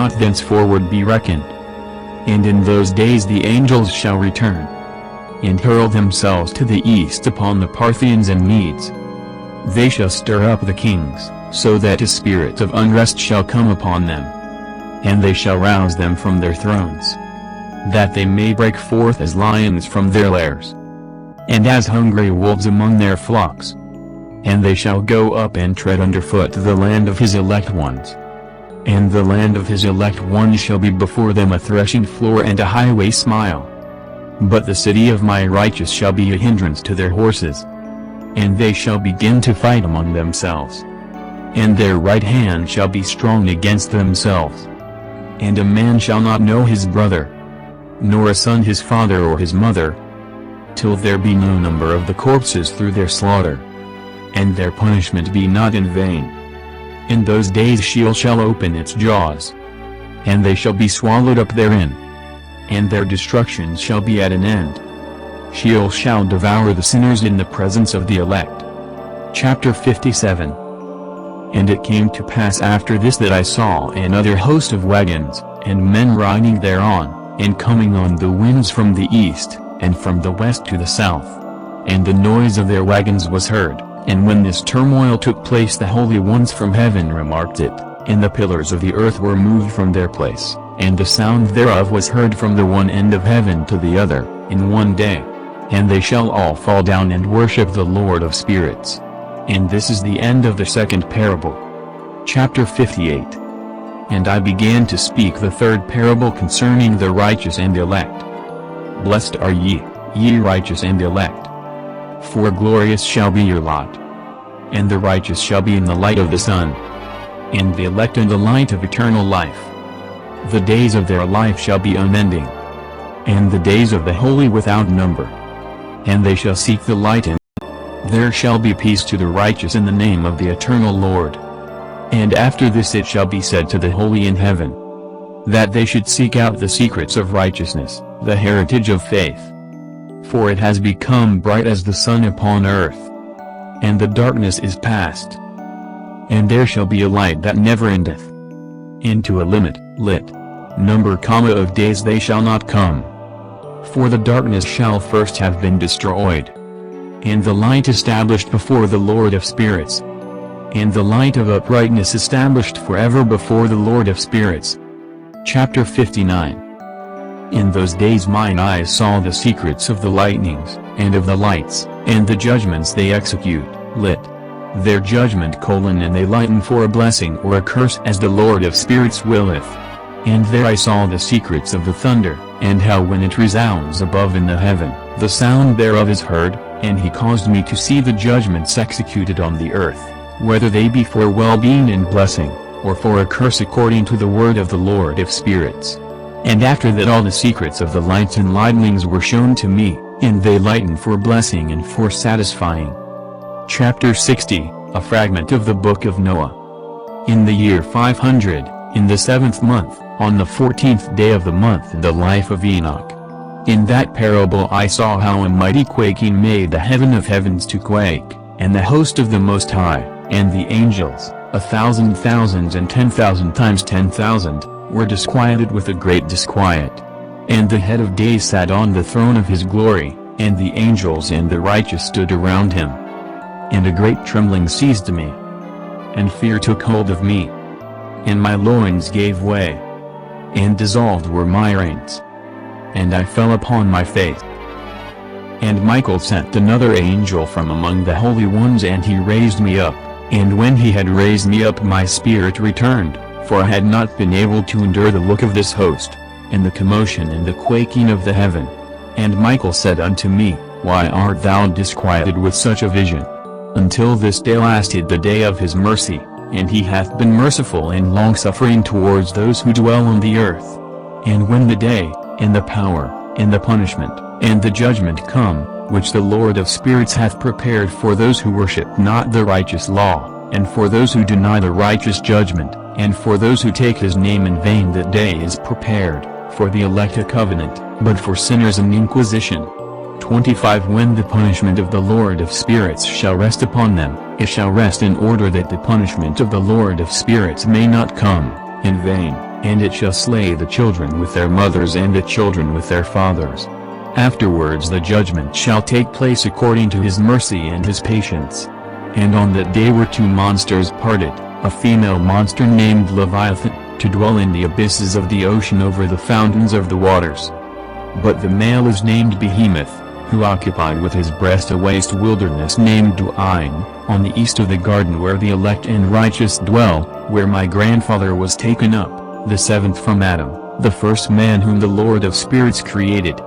not thenceforward be reckoned. And in those days the angels shall return, and hurl themselves to the east upon the Parthians and Medes. They shall stir up the kings, so that a spirit of unrest shall come upon them. And they shall rouse them from their thrones, that they may break forth as lions from their lairs, and as hungry wolves among their flocks. And they shall go up and tread underfoot the land of his elect ones. And the land of his elect ones shall be before them a threshing floor and a highway smile. But the city of my righteous shall be a hindrance to their horses. And they shall begin to fight among themselves. And their right hand shall be strong against themselves. And a man shall not know his brother, nor a son his father or his mother, till there be no number of the corpses through their slaughter, and their punishment be not in vain. In those days Sheol shall open its jaws, and they shall be swallowed up therein, and their destructions shall be at an end. Sheol shall devour the sinners in the presence of the elect. Chapter 57. And it came to pass after this that I saw another host of wagons, and men riding thereon, and coming on the winds from the east, and from the west to the south. And the noise of their wagons was heard, and when this turmoil took place the holy ones from heaven remarked it, and the pillars of the earth were moved from their place, and the sound thereof was heard from the one end of heaven to the other, in one day. And they shall all fall down and worship the Lord of spirits. And this is the end of the second parable. Chapter 58. And I began to speak the third parable concerning the righteous and elect. Blessed are ye, ye righteous and elect, for glorious shall be your lot. And the righteous shall be in the light of the sun, and the elect in the light of eternal life. The days of their life shall be unending, and the days of the holy without number. And they shall seek the light, and there shall be peace to the righteous in the name of the eternal Lord. And after this it shall be said to the holy in heaven, that they should seek out the secrets of righteousness, the heritage of faith. For it has become bright as the sun upon earth, and the darkness is past. And there shall be a light that never endeth. Into a limit, number, of days they shall not come. For the darkness shall first have been destroyed, and the light established before the Lord of spirits, and the light of uprightness established forever before the Lord of spirits. Chapter 59. In those days mine eyes saw the secrets of the lightnings, and of the lights, and the judgments they execute, their judgment: and they lighten for a blessing or a curse as the Lord of spirits willeth. And there I saw the secrets of the thunder, and how when it resounds above in the heaven, the sound thereof is heard, and he caused me to see the judgments executed on the earth, whether they be for well-being and blessing, or for a curse according to the word of the Lord of spirits. And after that all the secrets of the lights and lightnings were shown to me, and they lighten for blessing and for satisfying. Chapter 60, a fragment of the book of Noah. In the year 500, in the 7th month, on the 14th day of the month in the life of Enoch. In that parable I saw how a mighty quaking made the heaven of heavens to quake, and the host of the Most High, and the angels, 1,000 thousands and 10,000 times 10,000, were disquieted with a great disquiet. And the head of days sat on the throne of his glory, and the angels and the righteous stood around him. And a great trembling seized me, and fear took hold of me, and my loins gave way, and dissolved were my reins, and I fell upon my face. And Michael sent another angel from among the holy ones, and he raised me up, and when he had raised me up my spirit returned, for I had not been able to endure the look of this host, and the commotion and the quaking of the heaven. And Michael said unto me, Why art thou disquieted with such a vision? Until this day lasted the day of his mercy, and he hath been merciful and longsuffering towards those who dwell on the earth. And when the day, and the power, and the punishment, and the judgment come, which the Lord of spirits hath prepared for those who worship not the righteous law, and for those who deny the righteous judgment, and for those who take his name in vain, that day is prepared, for the elect a covenant, but for sinners an inquisition. 25 When the punishment of the Lord of spirits shall rest upon them, it shall rest in order that the punishment of the Lord of spirits may not come in vain, and it shall slay the children with their mothers and the children with their fathers. Afterwards the judgment shall take place according to his mercy and his patience. And on that day were two monsters parted, a female monster named Leviathan, to dwell in the abysses of the ocean over the fountains of the waters. But the male is named Behemoth, who occupied with his breast a waste wilderness named Duin, on the east of the garden where the elect and righteous dwell, where my grandfather was taken up, the seventh from Adam, the first man whom the Lord of spirits created.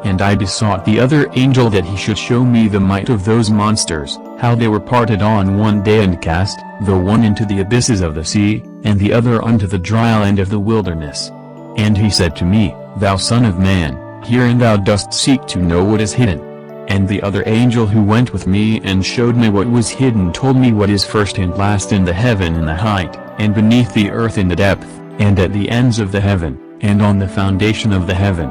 And I besought the other angel that he should show me the might of those monsters, how they were parted on one day and cast, the one into the abysses of the sea, and the other unto the dry land of the wilderness. And he said to me, Thou son of man, herein thou dost seek to know what is hidden. And the other angel who went with me and showed me what was hidden told me what is first and last in the heaven in the height, and beneath the earth in the depth, and at the ends of the heaven, and on the foundation of the heaven,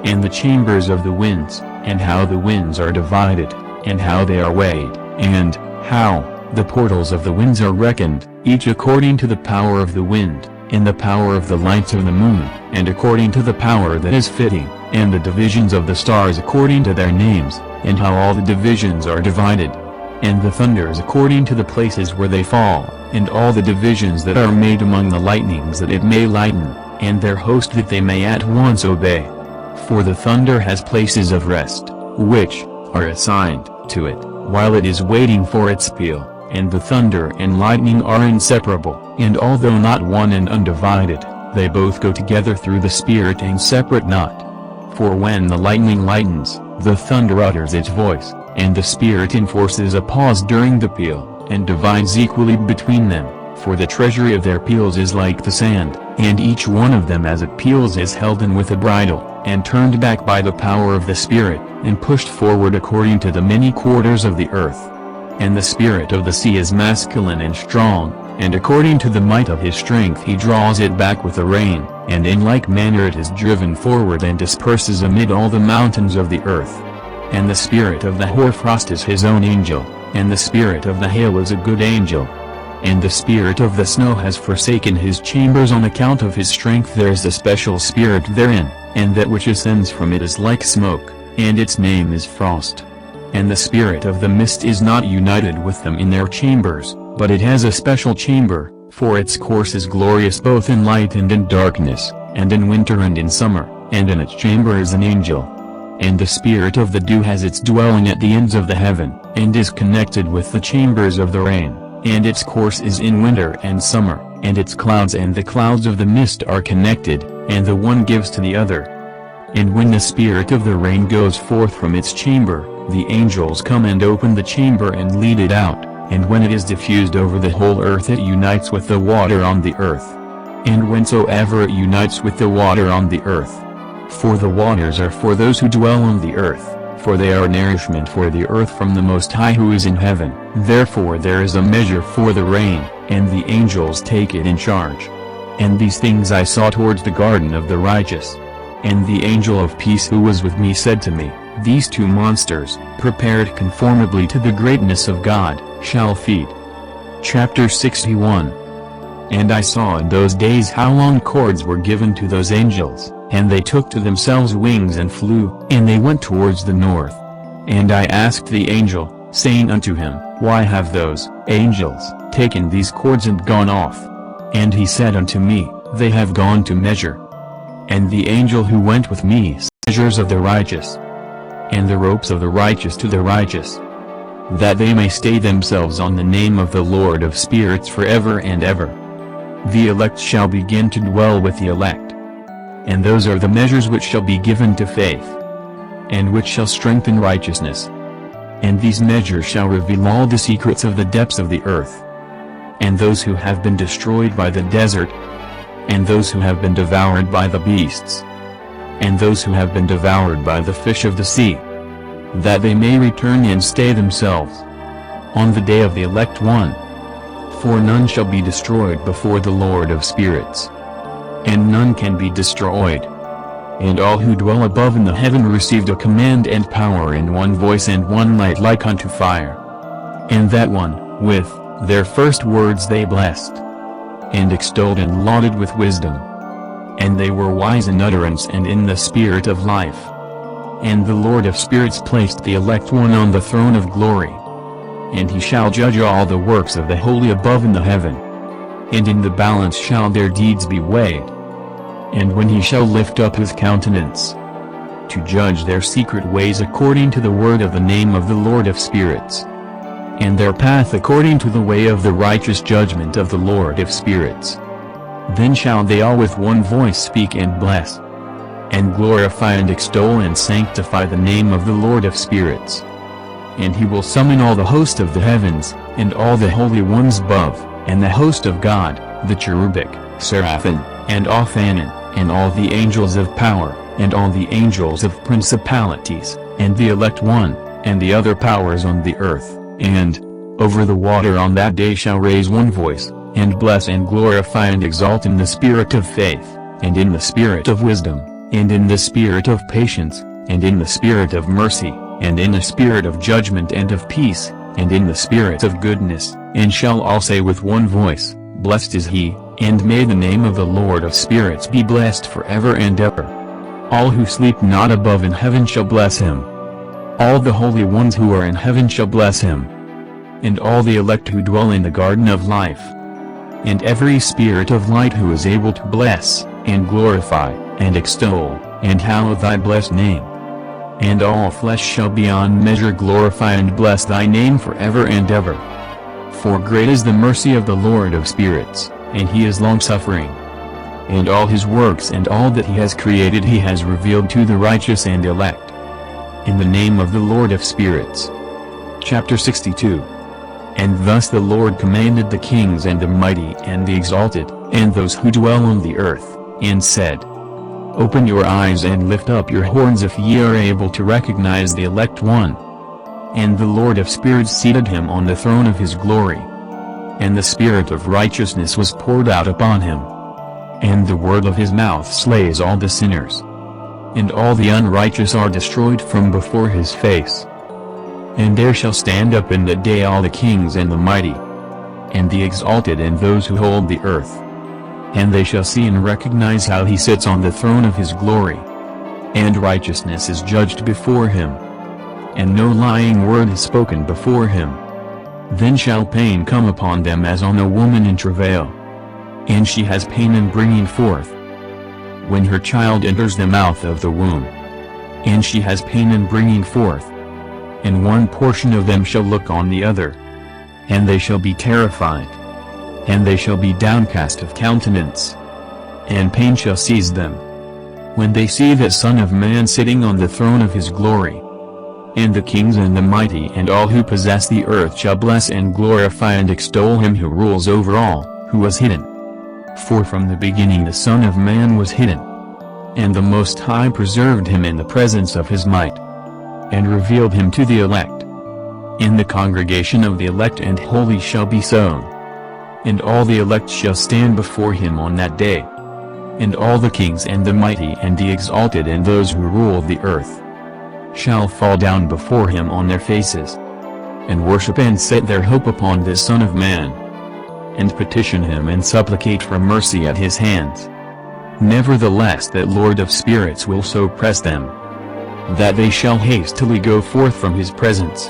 and the chambers of the winds, and how the winds are divided, and how they are weighed, and how the portals of the winds are reckoned, each according to the power of the wind, and the power of the lights of the moon, and according to the power that is fitting, and the divisions of the stars according to their names, and how all the divisions are divided, and the thunders according to the places where they fall, and all the divisions that are made among the lightnings that it may lighten, and their host that they may at once obey. For the thunder has places of rest, which are assigned to it, while it is waiting for its peal, and the thunder and lightning are inseparable, and although not one and undivided, they both go together through the spirit and separate not. For when the lightning lightens, the thunder utters its voice, and the spirit enforces a pause during the peal, and divides equally between them, for the treasury of their peals is like the sand, and each one of them as it peals is held in with a bridle, and turned back by the power of the Spirit, and pushed forward according to the many quarters of the earth. And the spirit of the sea is masculine and strong, and according to the might of his strength he draws it back with a rain, and in like manner it is driven forward and disperses amid all the mountains of the earth. And the spirit of the hoarfrost is his own angel, and the spirit of the hail is a good angel. And the spirit of the snow has forsaken his chambers on account of his strength. There is a special spirit therein, and that which ascends from it is like smoke, and its name is frost. And the spirit of the mist is not united with them in their chambers, but it has a special chamber, for its course is glorious both in light and in darkness, and in winter and in summer, and in its chamber is an angel. And the spirit of the dew has its dwelling at the ends of the heaven, and is connected with the chambers of the rain, and its course is in winter and summer, and its clouds and the clouds of the mist are connected, and the one gives to the other. And when the spirit of the rain goes forth from its chamber, the angels come and open the chamber and lead it out, and when it is diffused over the whole earth it unites with the water on the earth. And whensoever it unites with the water on the earth. For the waters are for those who dwell on the earth, for they are nourishment for the earth from the Most High who is in heaven. Therefore there is a measure for the rain, and the angels take it in charge. And these things I saw towards the garden of the righteous. And the angel of peace who was with me said to me, These two monsters, prepared conformably to the greatness of God, shall feed. Chapter 61. And I saw in those days how long cords were given to those angels, and they took to themselves wings and flew, and they went towards the north. And I asked the angel, saying unto him, Why have those angels taken these cords and gone off? And he said unto me, They have gone to measure. And the angel who went with me measures of the righteous, and the ropes of the righteous to the righteous, that they may stay themselves on the name of the Lord of spirits forever and ever. The elect shall begin to dwell with the elect. And those are the measures which shall be given to faith, and which shall strengthen righteousness. And these measures shall reveal all the secrets of the depths of the earth. And those who have been destroyed by the desert, and those who have been devoured by the beasts, and those who have been devoured by the fish of the sea, that they may return and stay themselves on the day of the elect one. For none shall be destroyed before the Lord of spirits, and none can be destroyed. And all who dwell above in the heaven received a command and power in one voice and one light like unto fire. And that one, with their first words they blessed, and extolled and lauded with wisdom, and they were wise in utterance and in the spirit of life. And the Lord of spirits placed the elect one on the throne of glory. And he shall judge all the works of the holy above in the heaven. And in the balance shall their deeds be weighed. And when he shall lift up his countenance, to judge their secret ways according to the word of the name of the Lord of spirits, and their path according to the way of the righteous judgment of the Lord of spirits. Then shall they all with one voice speak and bless, and glorify and extol and sanctify the name of the Lord of spirits. And he will summon all the host of the heavens, and all the holy ones above, and the host of God, the cherubic, seraphim, and Ophanim, and all the angels of power, and all the angels of principalities, and the elect one, and the other powers on the earth, and over the water on that day shall raise one voice, and bless and glorify and exalt in the spirit of faith, and in the spirit of wisdom, and in the spirit of patience, and in the spirit of mercy, and in the spirit of judgment and of peace, and in the spirit of goodness, and shall all say with one voice, Blessed is he, and may the name of the Lord of spirits be blessed forever and ever. All who sleep not above in heaven shall bless him. All the holy ones who are in heaven shall bless him. And all the elect who dwell in the garden of life. And every spirit of light who is able to bless, and glorify, and extol, and hallow thy blessed name. And all flesh shall beyond measure glorify and bless thy name forever and ever. For great is the mercy of the Lord of spirits, and he is long-suffering. And all his works and all that he has created he has revealed to the righteous and elect. In the name of the Lord of spirits. Chapter 62. And thus the Lord commanded the kings and the mighty and the exalted, and those who dwell on the earth, and said, Open your eyes and lift up your horns if ye are able to recognize the elect one. And the Lord of spirits seated him on the throne of his glory. And the spirit of righteousness was poured out upon him. And the word of his mouth slays all the sinners. And all the unrighteous are destroyed from before his face. And there shall stand up in that day all the kings and the mighty, and the exalted and those who hold the earth. And they shall see and recognize how he sits on the throne of his glory. And righteousness is judged before him. And no lying word is spoken before him. Then shall pain come upon them as on a woman in travail. And she has pain in bringing forth, when her child enters the mouth of the womb. And she has pain in bringing forth. And one portion of them shall look on the other. And they shall be terrified. And they shall be downcast of countenance. And pain shall seize them, when they see the Son of Man sitting on the throne of his glory. And the kings and the mighty and all who possess the earth shall bless and glorify and extol him who rules over all, who was hidden. For from the beginning the Son of Man was hidden. And the Most High preserved him in the presence of his might, and revealed him to the elect. In the congregation of the elect and holy shall be sown. And all the elect shall stand before him on that day. And all the kings and the mighty and the exalted and those who rule the earth shall fall down before him on their faces, and worship and set their hope upon this Son of Man, and petition him and supplicate for mercy at his hands. Nevertheless that Lord of spirits will so press them, that they shall hastily go forth from his presence,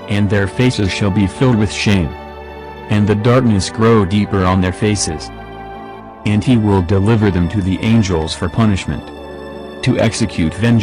and their faces shall be filled with shame, and the darkness grow deeper on their faces. And he will deliver them to the angels for punishment, to execute vengeance